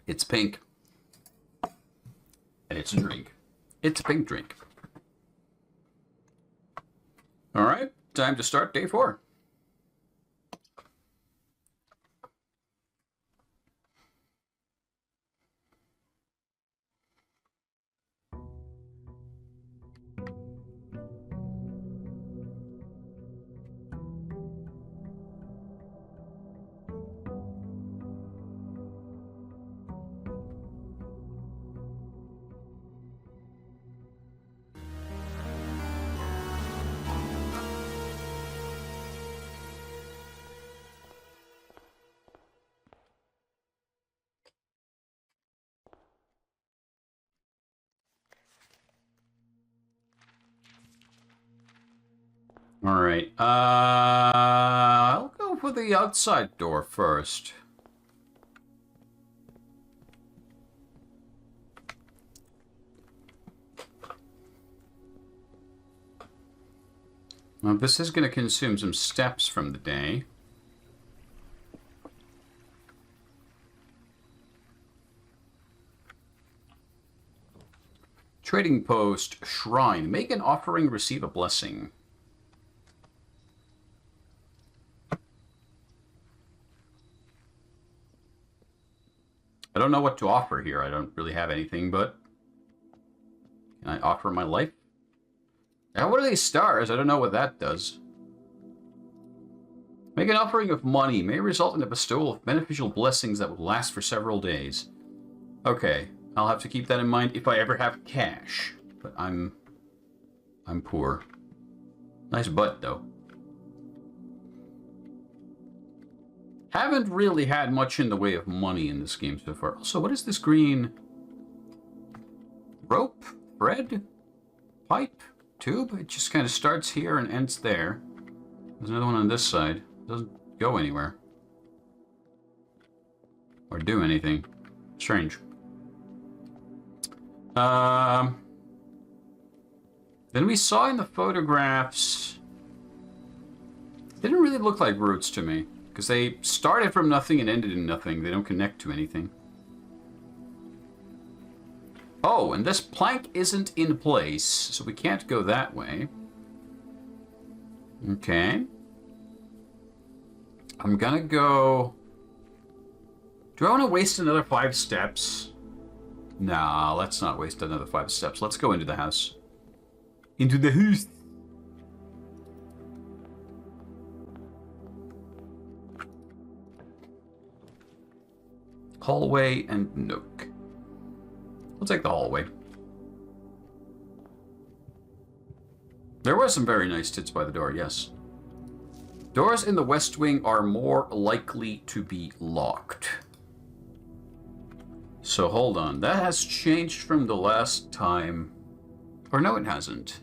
It's pink. And it's a drink. It's a pink drink. All right, time to start day 4. All right. I'll go for the outside door first. Now, this is going to consume some steps from the day. Trading post, shrine. Make an offering, receive a blessing. I don't know what to offer here. I don't really have anything, but can I offer my life? Now, what are these stars? I don't know what that does. Make an offering of money. May result in the bestowal of beneficial blessings that will last for several days. Okay, I'll have to keep that in mind if I ever have cash. But I'm poor. Nice butt, though. Haven't really had much in the way of money in this game so far. Also, what is this green? Rope? Thread? Pipe? Tube? It just kind of starts here and ends there. There's another one on this side. It doesn't go anywhere. Or do anything. Strange. Then we saw in the photographs... Didn't really look like roots to me. Because they started from nothing and ended in nothing. They don't connect to anything. Oh, and this plank isn't in place, so we can't go that way. Okay. I'm gonna go... Do I want to waste another 5 steps? Nah, let's not waste another 5 steps. Let's go into the house. Into the house. Hallway and nook. We'll take the hallway. There were some very nice tits by the door, yes. Doors in the West Wing are more likely to be locked. So hold on, that has changed from the last time. Or no, it hasn't.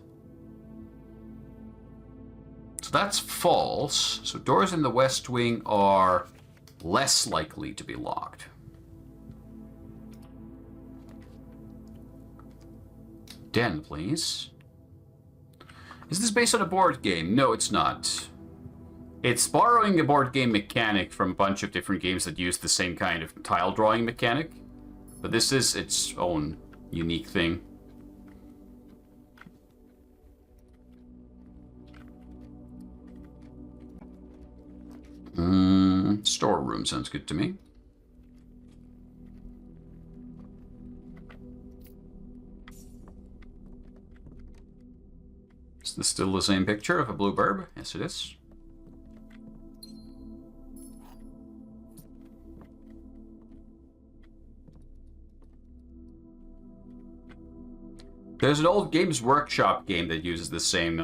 So that's false. So doors in the West Wing are less likely to be locked. Den, please. Is this based on a board game? No, it's not. It's borrowing a board game mechanic from a bunch of different games that use the same kind of tile drawing mechanic. But this is its own unique thing. Storeroom sounds good to me. Is this still the same picture of a blue burb? Yes, it is. There's an old Games Workshop game that uses the same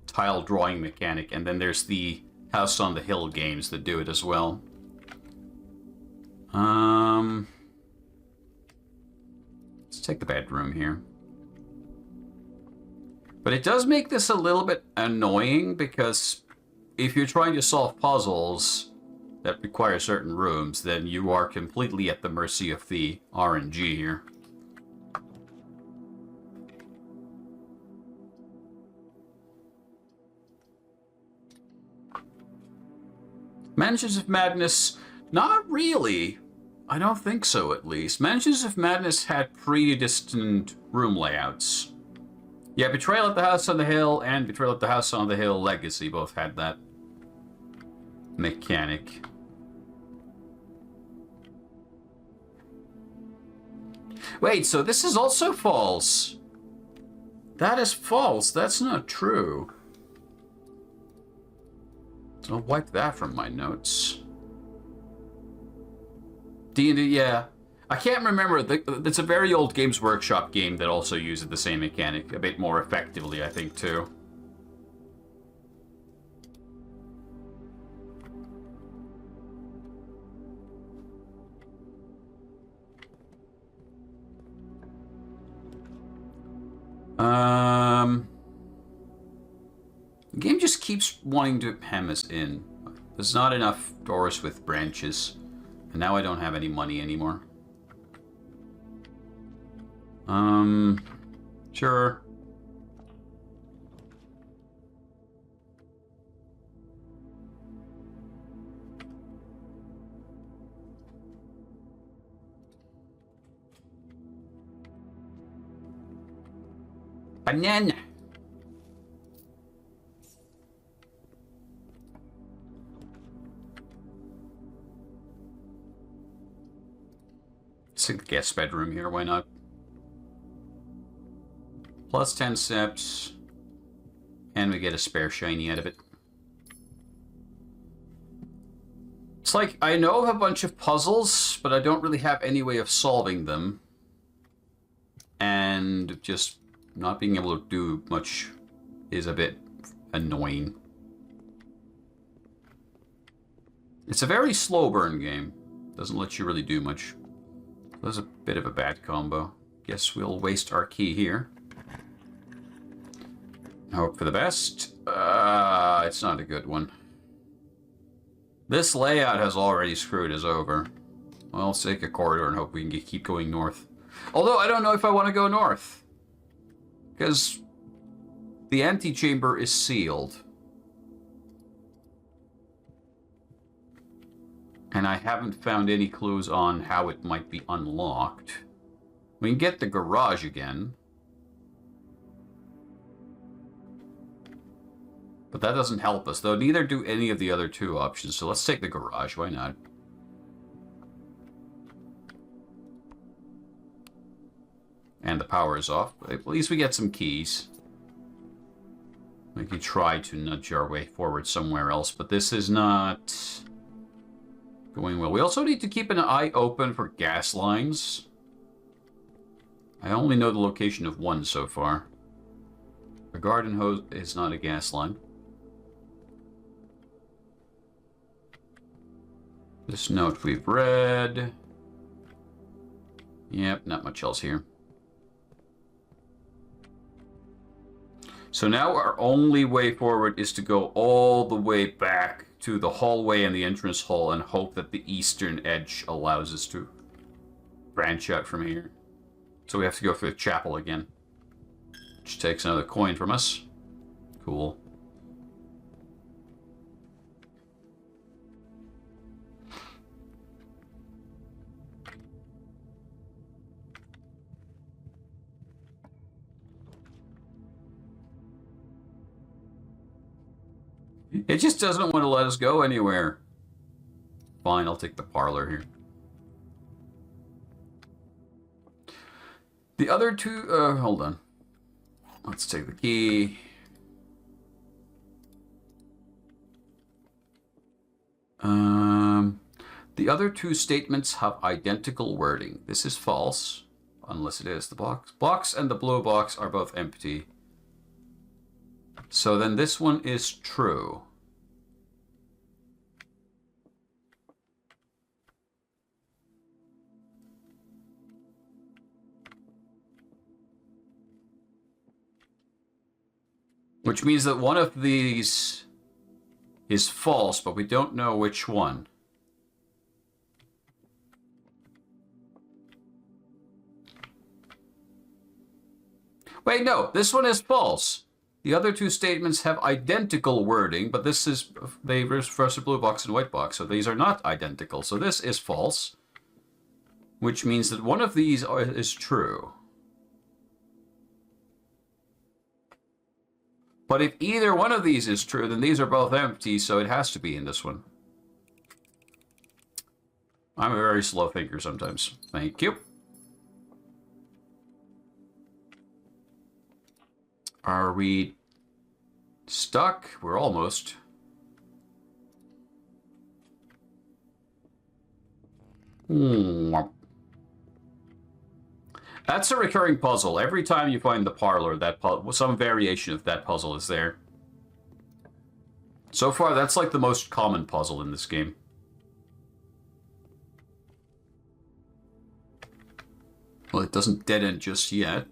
tile drawing mechanic, and then there's the House on the Hill games that do it as well. Let's take the bedroom here. But it does make this a little bit annoying, because if you're trying to solve puzzles that require certain rooms, then you are completely at the mercy of the RNG here. Mansions of Madness, not really. I don't think so, at least. Mansions of Madness had predestined room layouts. Yeah, Betrayal at the House on the Hill and Betrayal at the House on the Hill Legacy both had that mechanic. Wait, so this is also false. That is false. That's not true. So I'll wipe that from my notes. D&D, yeah. I can't remember. It's a very old Games Workshop game that also uses the same mechanic a bit more effectively, I think, too. The game just keeps wanting to hem us in. There's not enough doors with branches. And now I don't have any money anymore. Sure. Banana. It's a guest bedroom here, why not? Plus 10 steps. And we get a spare shiny out of it. It's like, I know of a bunch of puzzles, but I don't really have any way of solving them. And just not being able to do much is a bit annoying. It's a very slow burn game. Doesn't let you really do much. That's a bit of a bad combo. Guess we'll waste our key here. Hope for the best. It's not a good one. This layout has already screwed us over. Well, let's take a corridor and hope we can keep going north. Although I don't know if I want to go north. Because the antechamber is sealed. And I haven't found any clues on how it might be unlocked. We can get the garage again. But that doesn't help us, though neither do any of the other two options. So let's take the garage, why not? And the power is off, but at least we get some keys. We can try to nudge our way forward somewhere else, but this is not going well. We also need to keep an eye open for gas lines. I only know the location of one so far. A garden hose is not a gas line. This note we've read. Yep, not much else here. So now our only way forward is to go all the way back to the hallway and the entrance hall and hope that the eastern edge allows us to branch out from here. So we have to go for the chapel again, which takes another coin from us. Cool. It just doesn't want to let us go anywhere. Fine, I'll take the parlor here. The other two, hold on. Let's take the key. The other two statements have identical wording. This is false, unless it is the box. Box and the blue box are both empty. So then this one is true. Which means that one of these is false, but we don't know which one. Wait, no, this one is false. The other two statements have identical wording, but this is, they refer to blue box and white box, so these are not identical. So this is false. Which means that one of these is true. But if either one of these is true, then these are both empty, so it has to be in this one. I'm a very slow thinker sometimes. Thank you. Are we stuck? We're almost. That's a recurring puzzle. Every time you find the parlor, some variation of that puzzle is there. So far, that's like the most common puzzle in this game. Well, it doesn't dead end just yet.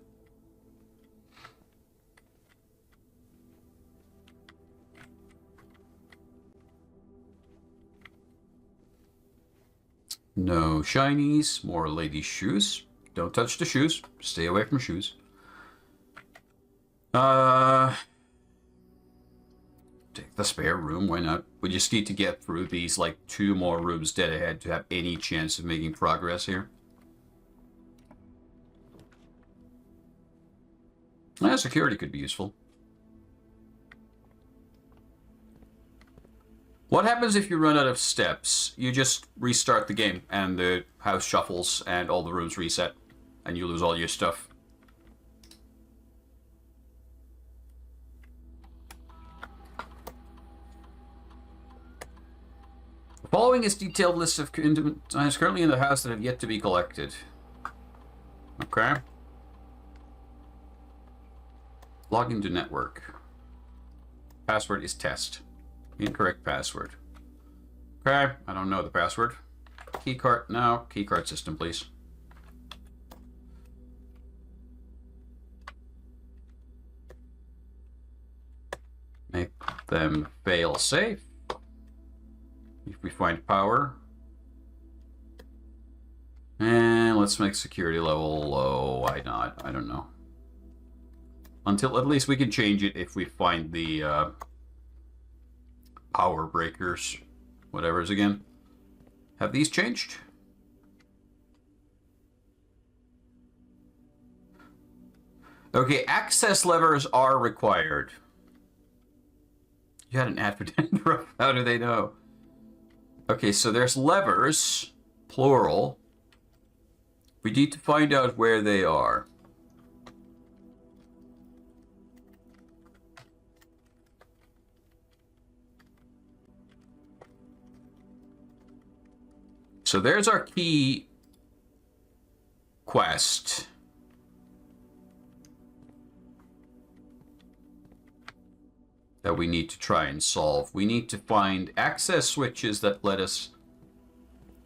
No shinies, more ladies' shoes. Don't touch the shoes. Stay away from shoes. Take the spare room, why not? We just need to get through these, like, 2 more rooms dead ahead to have any chance of making progress here. Security could be useful. What happens if you run out of steps? You just restart the game, and the house shuffles, and all the rooms reset, and you lose all your stuff. The following is detailed list of items currently in the house that have yet to be collected. Okay. Log into network. Password is test. Incorrect password. Okay, I don't know the password. Keycard, no. Keycard system, please. Make them fail safe. If we find power. And let's make security level low. Why not? I don't know. Until at least we can change it if we find the power breakers, whatever is again. Have these changed? Okay, access levers are required. You had an ad for Denver. How do they know? Okay, so there's levers, plural. We need to find out where they are. So there's our key quest. That we need to try and solve. We need to find access switches that let us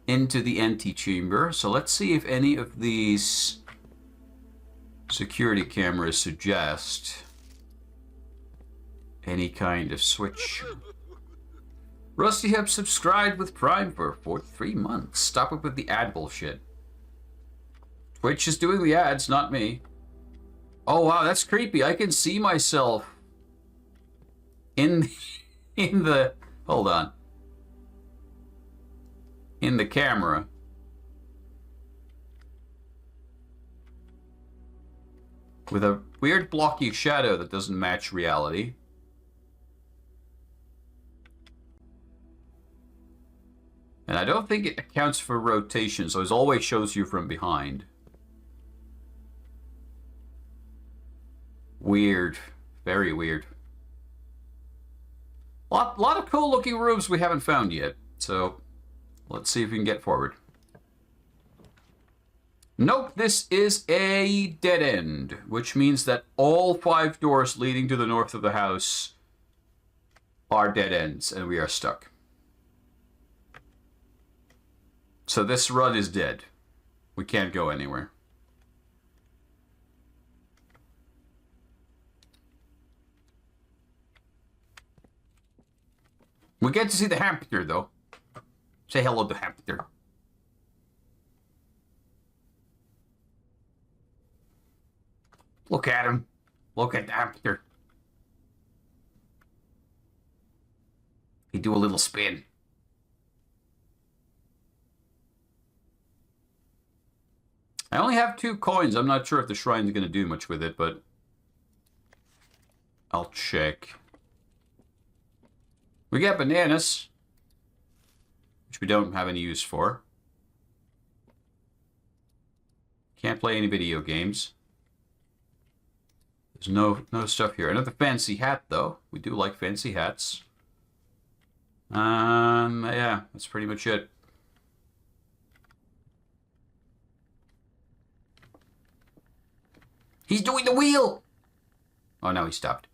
into the antechamber. So let's see if any of these security cameras suggest any kind of switch. Rusty have subscribed with Prime for 3 months. Stop it with the ad bullshit. Twitch is doing the ads, not me. Oh wow, that's creepy. I can see myself in the hold on. In the camera. With a weird blocky shadow that doesn't match reality. And I don't think it accounts for rotation, so it always shows you from behind. Weird. Very weird. Lot of cool looking rooms we haven't found yet, so let's see if we can get forward. Nope, this is a dead end, which means that all 5 doors leading to the north of the house are dead ends, and we are stuck. So this run is dead. We can't go anywhere. We get to see the hamster, though. Say hello to hamster. Look at him. Look at the hamster. He do a little spin. I only have 2 coins. I'm not sure if the shrine's going to do much with it, but I'll check. We got bananas, which we don't have any use for. Can't play any video games. There's no stuff here. Another fancy hat, though. We do like fancy hats. Yeah, that's pretty much it. He's doing the wheel! Oh, no, he stopped.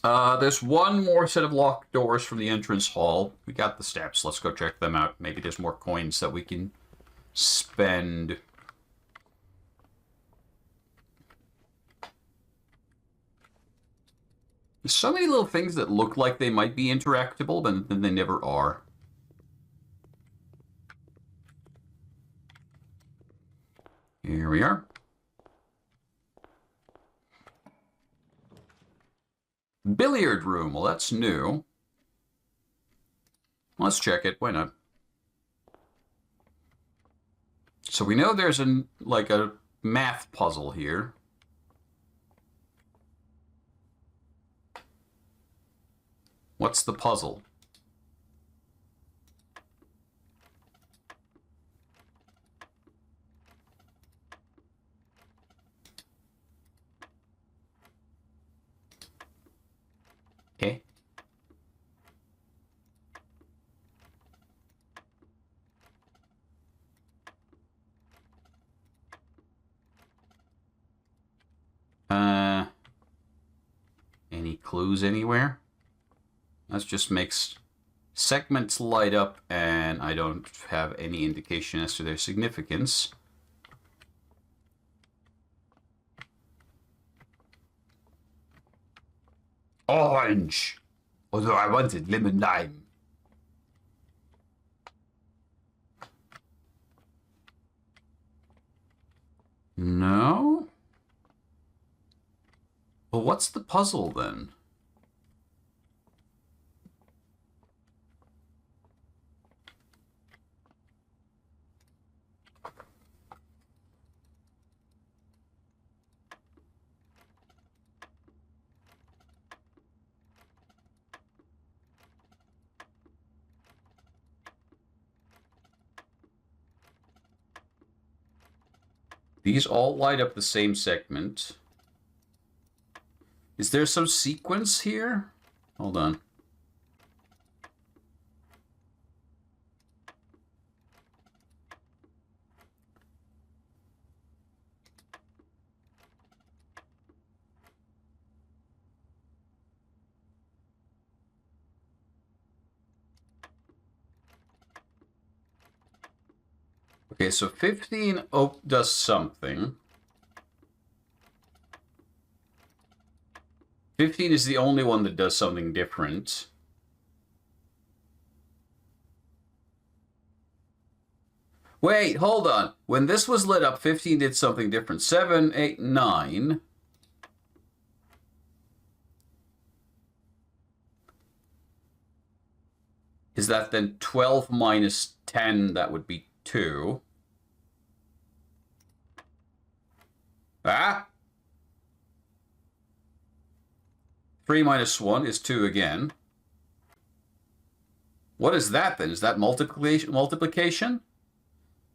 There's one more set of locked doors from the entrance hall. We got the steps. Let's go check them out. Maybe there's more coins that we can spend. There's so many little things that look like they might be interactable, but then they never are. Here we are. Billiard room. Well, that's new. Let's check it. Why not? So we know there's like a math puzzle here. What's the puzzle? Okay. Any clues anywhere? That just makes segments light up, and I don't have any indication as to their significance. Orange! Although I wanted lemon lime. No? Well, what's the puzzle then? These all light up the same segment. Is there some sequence here? Hold on. Okay, so 15 does something. 15 is the only one that does something different. Wait, hold on. When this was lit up, 15 did something different. 7, 8, 9. Is that then 12 minus 10? That would be 2. Ah! 3 minus 1 is 2 again. What is that then? Is that multiplication?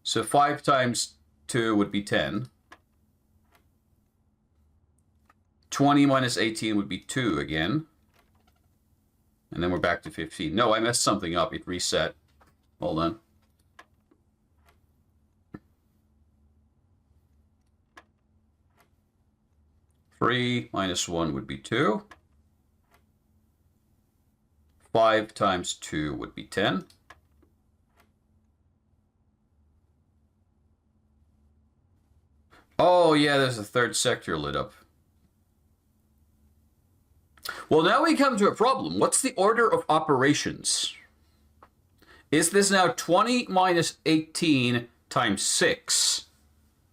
So 5 times 2 would be 10. 20 minus 18 would be 2 again. And then we're back to 15. No, I messed something up. It reset. Hold on. Three minus 1 would be 2. 5 times 2 would be 10. Oh, yeah, there's a third sector lit up. Well, now we come to a problem. What's the order of operations? Is this now 20 minus 18 times 6?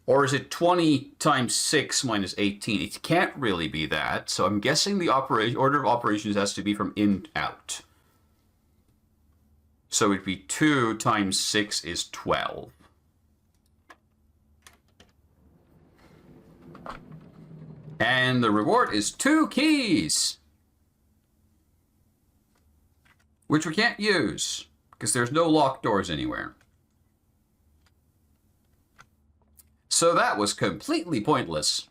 Or is it 20 times 6 minus 18? It can't really be that. So I'm guessing the order of operations has to be from in out. So it'd be 2 times 6 is 12. And the reward is 2 keys, which we can't use because there's no locked doors anywhere. So that was completely pointless.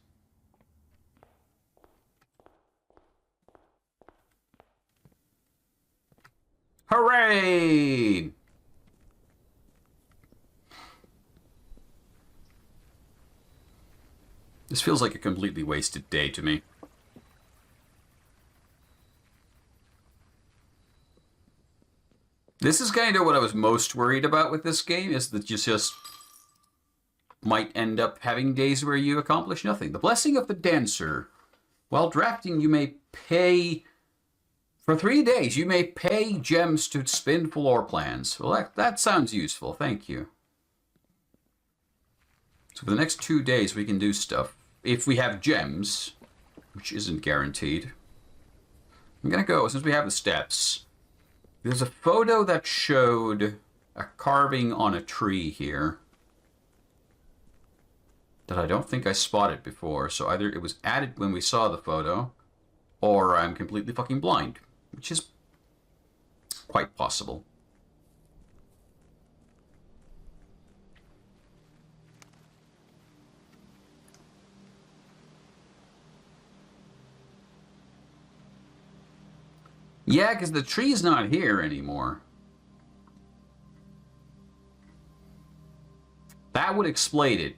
Hooray! This feels like a completely wasted day to me. This is kind of what I was most worried about with this game, is that you just might end up having days where you accomplish nothing. The Blessing of the Dancer. While drafting, you may pay... For 3 days, you may pay gems to spin floor plans. Well, that sounds useful. Thank you. So for the next 2 days, we can do stuff. If we have gems, which isn't guaranteed. I'm going to go, since we have the steps. There's a photo that showed a carving on a tree here that I don't think I spotted before. So either it was added when we saw the photo, or I'm completely fucking blind, which is quite possible. Yeah, because the tree's not here anymore. That would explain it.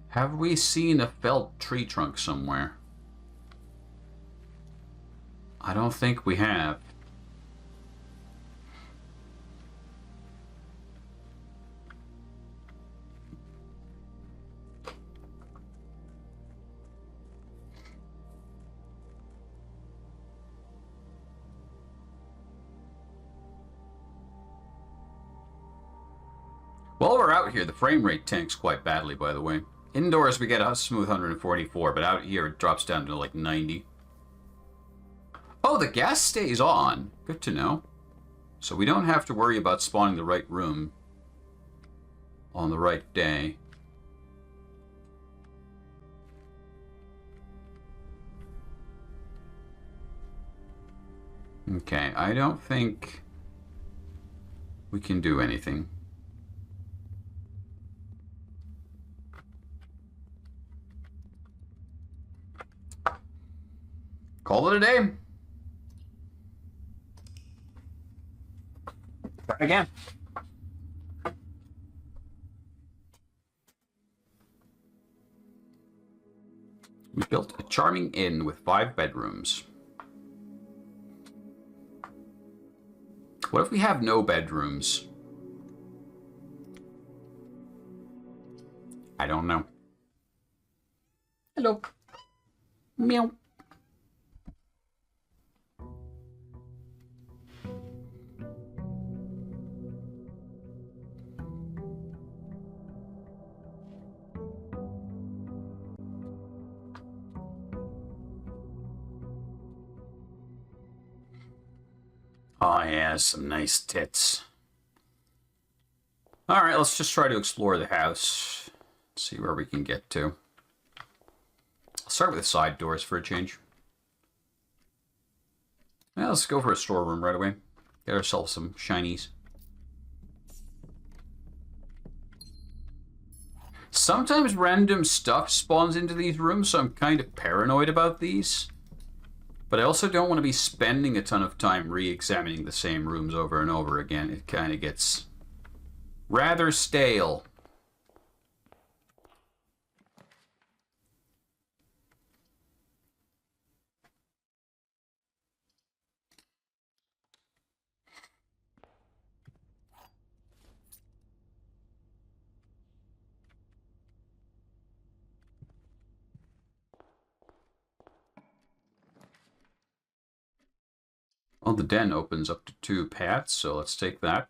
Have we seen a felled tree trunk somewhere? I don't think we have. While we're out here, the frame rate tanks quite badly, by the way. Indoors, we get a smooth 144, but out here, it drops down to like 90. Oh, the gas stays on. Good to know. So we don't have to worry about spawning the right room on the right day. Okay, I don't think we can do anything. Call it a day. Try again. We built a charming inn with 5 bedrooms. What if we have no bedrooms? I don't know. Hello. Meow. Oh yeah, some nice tits. Alright, let's just try to explore the house. See where we can get to. I'll start with the side doors for a change. Yeah, let's go for a storeroom right away. Get ourselves some shinies. Sometimes random stuff spawns into these rooms, so I'm kind of paranoid about these. But I also don't want to be spending a ton of time re-examining the same rooms over and over again. It kind of gets rather stale. Well, the den opens up to 2 paths, so let's take that.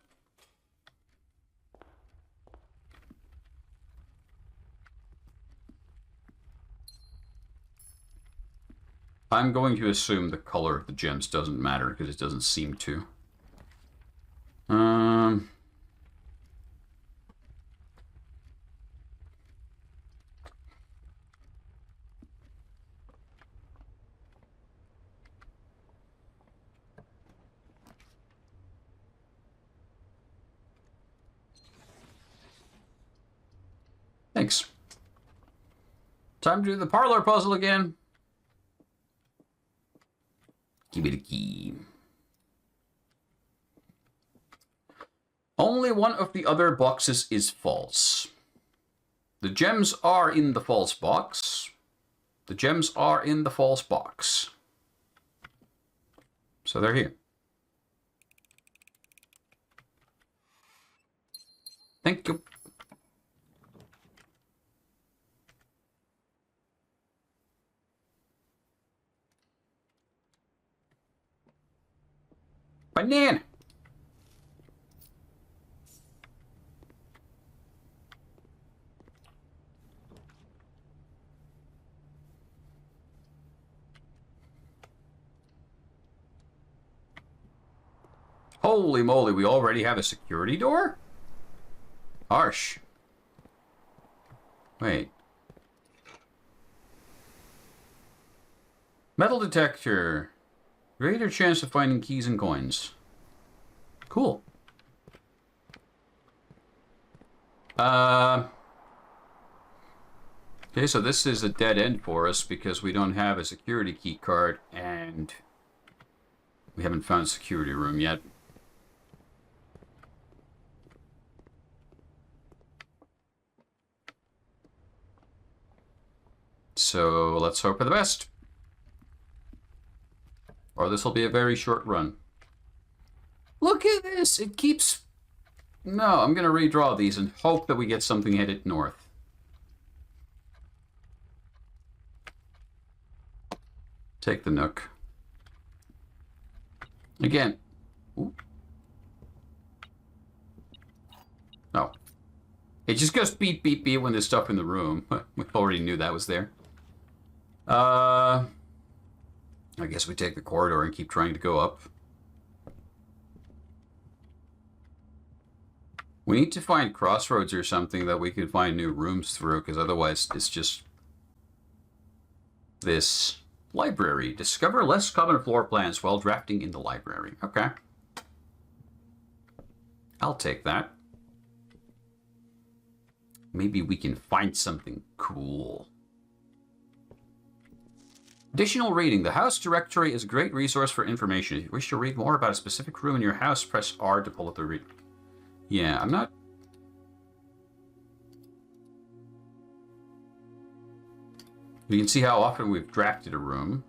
I'm going to assume the color of the gems doesn't matter, because it doesn't seem to. Thanks. Time to do the parlor puzzle again. Give me the key. Only one of the other boxes is false. The gems are in the false box. The gems are in the false box. So they're here. Thank you. Banana. Holy moly, we already have a security door? Harsh. Wait. Metal detector. Greater chance of finding keys and coins. Cool. Okay, so this is a dead end for us because we don't have a security key card and we haven't found a security room yet. So let's hope for the best. Or this will be a very short run. Look at this! It keeps... No, I'm going to redraw these and hope that we get something headed north. Take the nook. Again. Ooh. Oh. It just goes beep, beep, beep when there's stuff in the room. We already knew that was there. I guess we take the corridor and keep trying to go up. We need to find crossroads or something that we could find new rooms through, because otherwise it's just this library. Discover less common floor plans while drafting in the library. Okay. I'll take that. Maybe we can find something cool. Additional reading. The house directory is a great resource for information. If you wish to read more about a specific room in your house, press R to pull up the read. Yeah, I'm not... You can see how often we've drafted a room.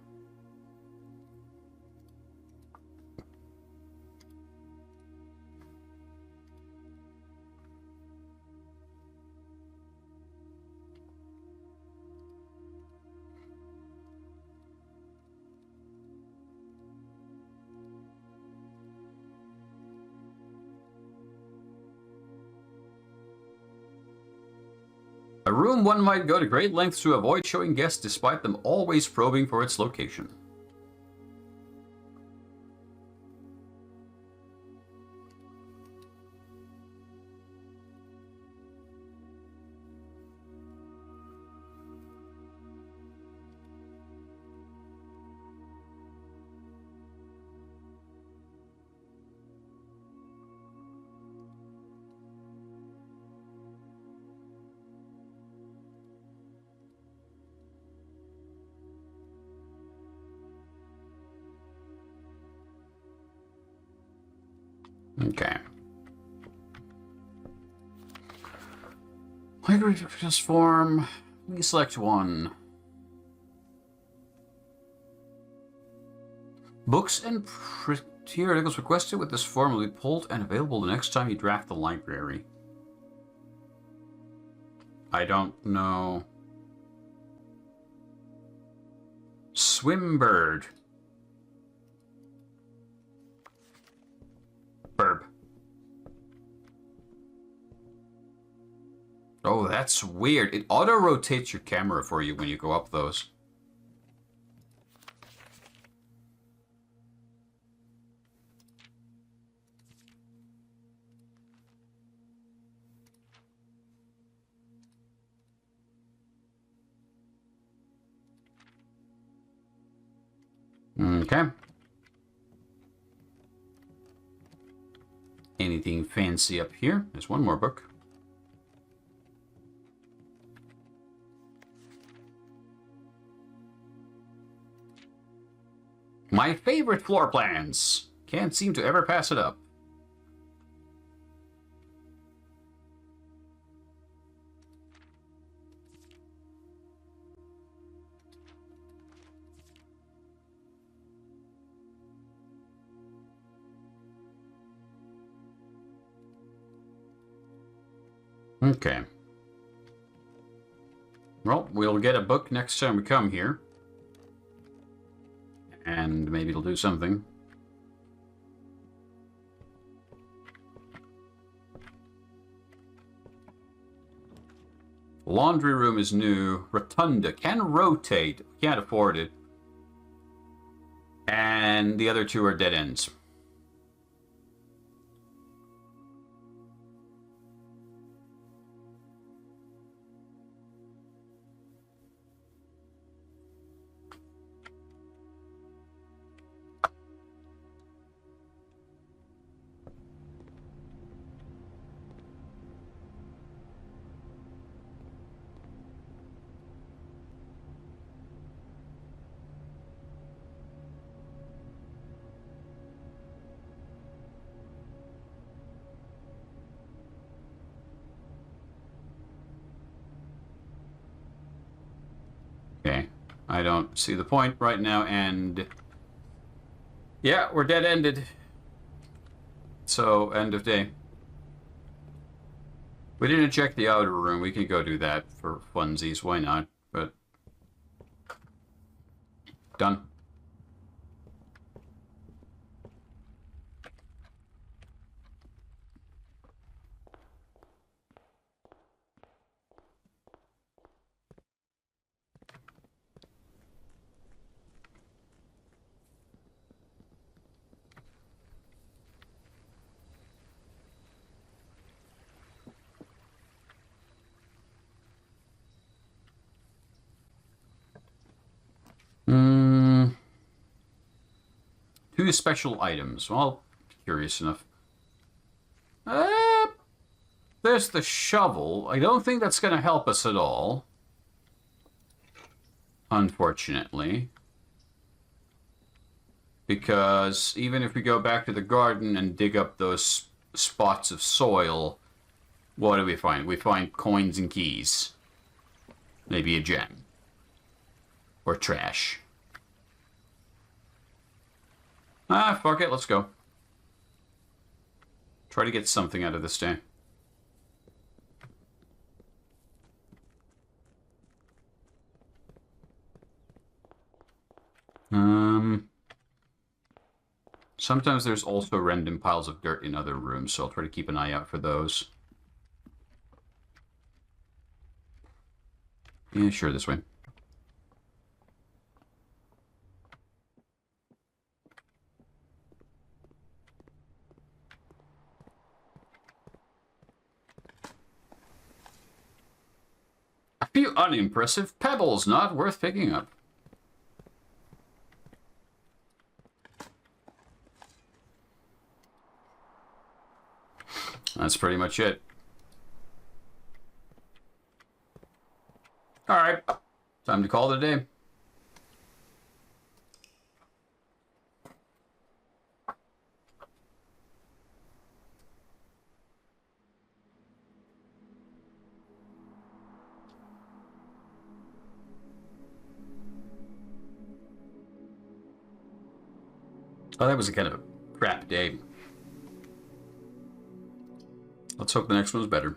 A room one might go to great lengths to avoid showing guests despite them always probing for its location. Okay. Library transform. We select one. Books and periodicals requested with this form will be pulled and available the next time you draft the library. I don't know. Swimbird. Burb. Oh, that's weird. It auto-rotates your camera for you when you go up those. Okay. Anything fancy up here? There's one more book. My favorite floor plans. Can't seem to ever pass it up. Okay. Well, we'll get a book next time we come here. And maybe it'll do something. Laundry room is new. Rotunda can rotate. Can't afford it. And the other two are dead ends. Okay, I don't see the point right now, and yeah, we're dead-ended. So, end of day. We didn't check the outer room. We can go do that for funsies. Why not? But done. Two special items. Well, curious enough. There's the shovel. I don't think that's going to help us at all. Unfortunately. Because even if we go back to the garden and dig up those spots of soil, what do we find? We find coins and keys. Maybe a gem. Or trash. Ah, fuck it, let's go. Try to get something out of this day. Sometimes there's also random piles of dirt in other rooms, so I'll try to keep an eye out for those. Yeah, sure, this way. A few unimpressive pebbles, not worth picking up. That's pretty much it. Alright, time to call it a day. Oh, that was a kind of a crap day. Let's hope the next one's better.